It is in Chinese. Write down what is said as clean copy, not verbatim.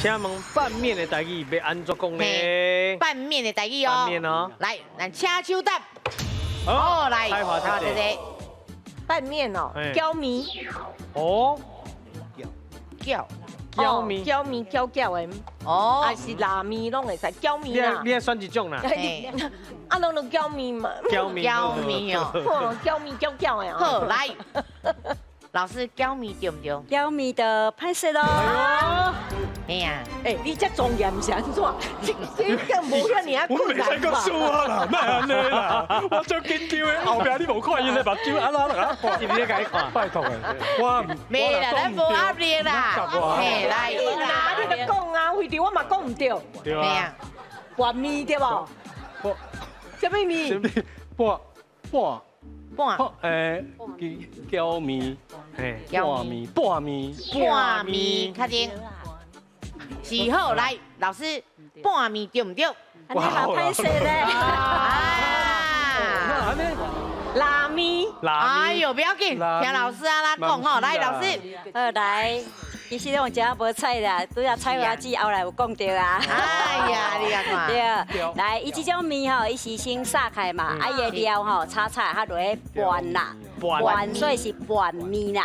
请问拌面的台语要安怎讲呢？拌面的台语哦。拌面哦。来，咱请手答。哦，来，开华姐姐。拌面哦，焦米。哦。叫。焦米。焦米焦焦的。哦。还是拉面拢会使焦米啦。你爱选一种啦。啊，拢都焦米嘛。焦米。焦米哦。哦，焦米焦焦的哦。好，来。老师，焦米对唔对？焦米的拍摄咯。哎呀，哎，你这庄严是安怎？这更无遐尔啊我袂使讲输啊啦，莫安尼啦，我做紧张的，后壁你无看因的目睭安那啦，是你咧甲伊看，拜托诶，我没啦，咱无压力啦。嘿，来啊，你著讲啊，为着我嘛讲唔对。对咩啊？拌面对无？什么面？半焦米，焦米，半米，半米，确定？是好，来，老师，半米对唔对？安尼嘛拍摄咧。啊，拉面。哎呦，不要紧，听老师啊，讲吼，来，老师，来，其实我真无菜啦，拄下菜花子后来有讲到啊。哎呀，你啊看，对，来，伊这种面吼，伊是先撒开嘛，啊伊的料吼炒菜，它落去拌啦，拌，所以是拌面啦。